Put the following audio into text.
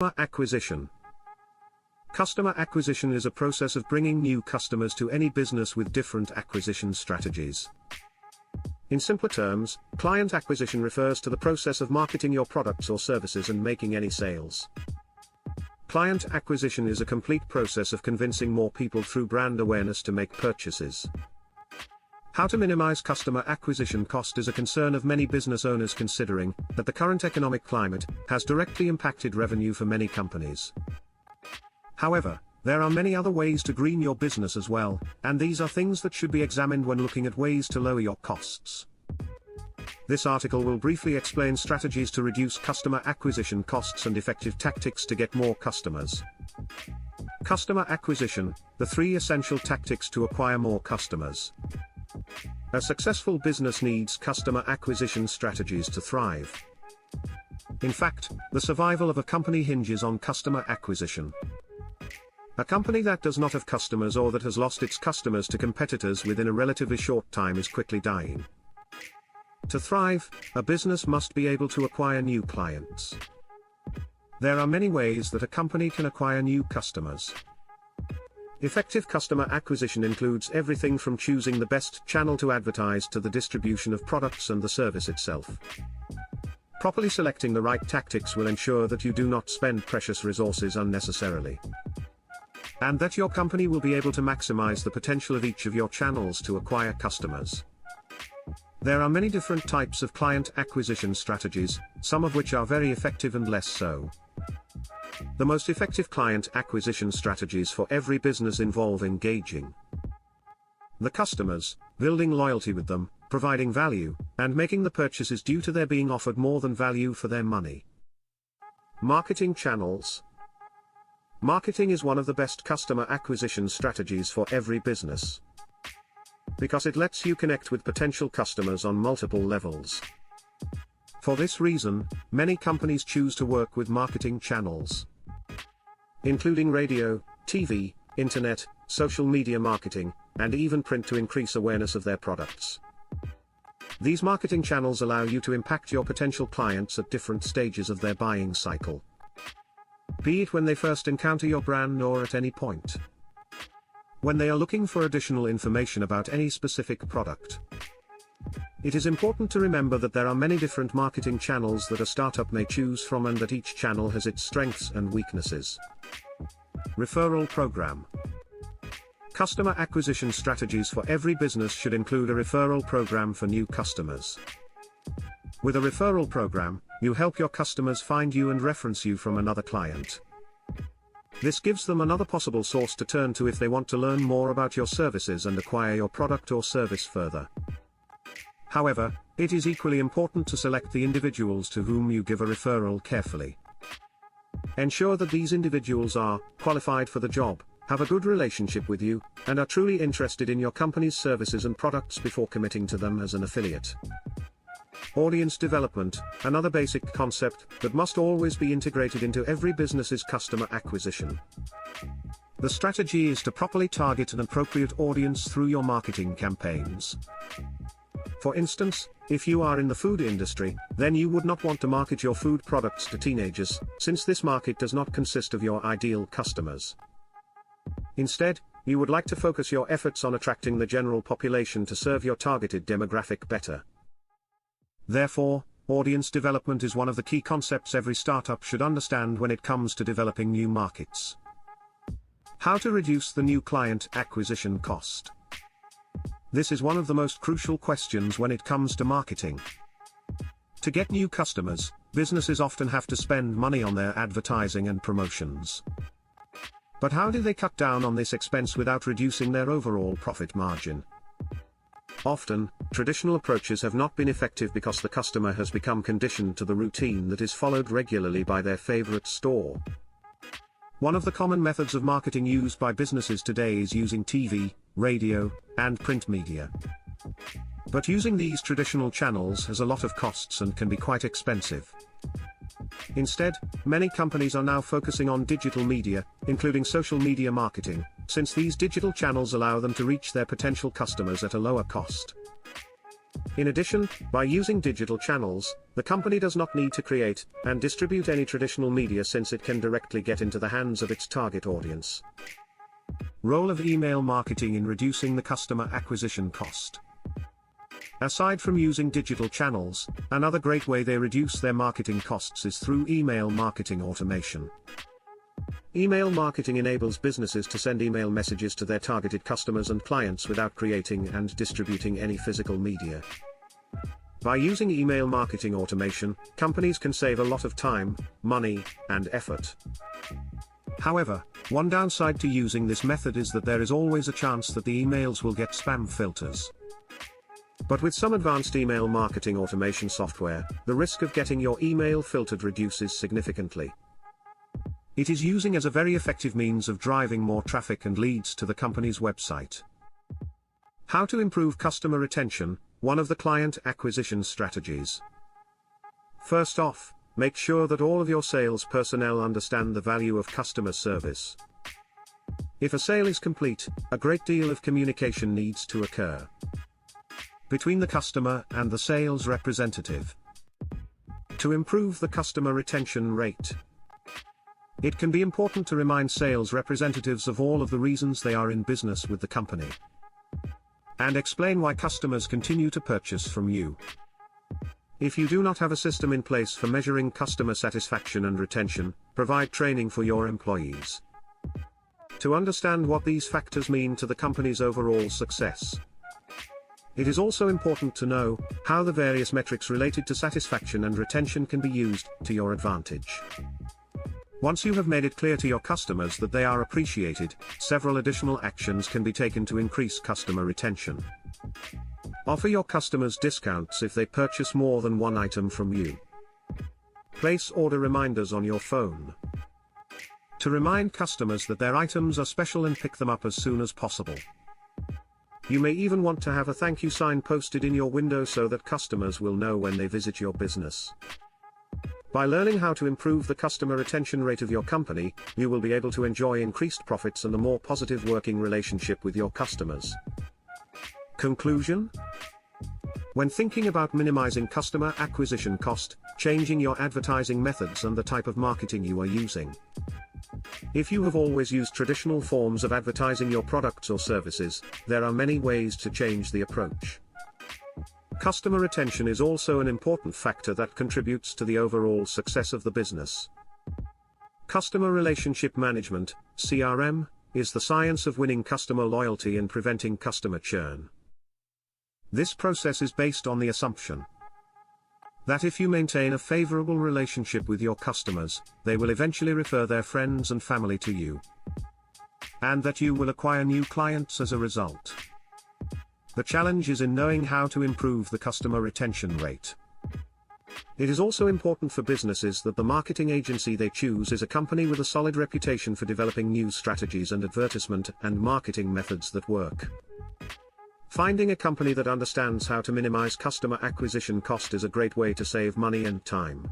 Acquisition. Customer acquisition is a process of bringing new customers to any business with different acquisition strategies. In simpler terms, client acquisition refers to the process of marketing your products or services and making any sales. Client acquisition is a complete process of convincing more people through brand awareness to make purchases. How to minimize customer acquisition cost is a concern of many business owners, considering that the current economic climate has directly impacted revenue for many companies. However, there are many other ways to green your business as well, and these are things that should be examined when looking at ways to lower your costs. This article will briefly explain strategies to reduce customer acquisition costs and effective tactics to get more customers. Customer acquisition: the 3 essential tactics to acquire more customers. A successful business needs customer acquisition strategies to thrive. In fact, the survival of a company hinges on customer acquisition. A company that does not have customers, or that has lost its customers to competitors within a relatively short time, is quickly dying. To thrive, a business must be able to acquire new clients. There are many ways that a company can acquire new customers. Effective customer acquisition includes everything from choosing the best channel to advertise to the distribution of products and the service itself. Properly selecting the right tactics will ensure that you do not spend precious resources unnecessarily, and that your company will be able to maximize the potential of each of your channels to acquire customers. There are many different types of client acquisition strategies, some of which are very effective and less so. The most effective client acquisition strategies for every business involve engaging the customers, building loyalty with them, providing value, and making the purchases due to their being offered more than value for their money. Marketing channels. Marketing is one of the best customer acquisition strategies for every business, because it lets you connect with potential customers on multiple levels. For this reason, many companies choose to work with marketing channels, including radio, TV, internet, social media marketing, and even print, to increase awareness of their products. These marketing channels allow you to impact your potential clients at different stages of their buying cycle, be it when they first encounter your brand or at any point when they are looking for additional information about any specific product. It is important to remember that there are many different marketing channels that a startup may choose from, and that each channel has its strengths and weaknesses. Referral program. Customer acquisition strategies for every business should include a referral program for new customers. With a referral program, you help your customers find you and reference you from another client. This gives them another possible source to turn to if they want to learn more about your services and acquire your product or service further. However, it is equally important to select the individuals to whom you give a referral carefully. Ensure that these individuals are qualified for the job, have a good relationship with you, and are truly interested in your company's services and products before committing to them as an affiliate. Audience development, another basic concept that must always be integrated into every business's customer acquisition. The strategy is to properly target an appropriate audience through your marketing campaigns. For instance, if you are in the food industry, then you would not want to market your food products to teenagers, since this market does not consist of your ideal customers. Instead, you would like to focus your efforts on attracting the general population to serve your targeted demographic better. Therefore, audience development is one of the key concepts every startup should understand when it comes to developing new markets. How to reduce the new client acquisition cost. This is one of the most crucial questions when it comes to marketing. To get new customers, businesses often have to spend money on their advertising and promotions. But how do they cut down on this expense without reducing their overall profit margin? Often, traditional approaches have not been effective because the customer has become conditioned to the routine that is followed regularly by their favorite store. One of the common methods of marketing used by businesses today is using TV, radio, and print media. But using these traditional channels has a lot of costs and can be quite expensive. Instead, many companies are now focusing on digital media, including social media marketing, since these digital channels allow them to reach their potential customers at a lower cost. In addition, by using digital channels, the company does not need to create and distribute any traditional media since it can directly get into the hands of its target audience. Role of email marketing in reducing the customer acquisition cost. Aside from using digital channels, another great way they reduce their marketing costs is through email marketing automation. Email marketing enables businesses to send email messages to their targeted customers and clients without creating and distributing any physical media. By using email marketing automation, companies can save a lot of time, money, and effort. However, one downside to using this method is that there is always a chance that the emails will get spam filters. But with some advanced email marketing automation software, the risk of getting your email filtered reduces significantly. It is using as a very effective means of driving more traffic and leads to the company's website. How to improve customer retention, one of the client acquisition strategies. First off, make sure that all of your sales personnel understand the value of customer service. If a sale is complete, a great deal of communication needs to occur between the customer and the sales representative to improve the customer retention rate. It can be important to remind sales representatives of all of the reasons they are in business with the company, and explain why customers continue to purchase from you. If you do not have a system in place for measuring customer satisfaction and retention, provide training for your employees to understand what these factors mean to the company's overall success. It is also important to know how the various metrics related to satisfaction and retention can be used to your advantage. Once you have made it clear to your customers that they are appreciated, several additional actions can be taken to increase customer retention. Offer your customers discounts if they purchase more than one item from you. Place order reminders on your phone to remind customers that their items are special and pick them up as soon as possible. You may even want to have a thank you sign posted in your window so that customers will know when they visit your business. By learning how to improve the customer retention rate of your company, you will be able to enjoy increased profits and a more positive working relationship with your customers. Conclusion? When thinking about minimizing customer acquisition cost, changing your advertising methods and the type of marketing you are using. If you have always used traditional forms of advertising your products or services, there are many ways to change the approach. Customer retention is also an important factor that contributes to the overall success of the business. Customer relationship management, CRM, is the science of winning customer loyalty and preventing customer churn. This process is based on the assumption that if you maintain a favorable relationship with your customers, they will eventually refer their friends and family to you, and that you will acquire new clients as a result. The challenge is in knowing how to improve the customer retention rate. It is also important for businesses that the marketing agency they choose is a company with a solid reputation for developing new strategies and advertisement and marketing methods that work. Finding a company that understands how to minimize customer acquisition cost is a great way to save money and time.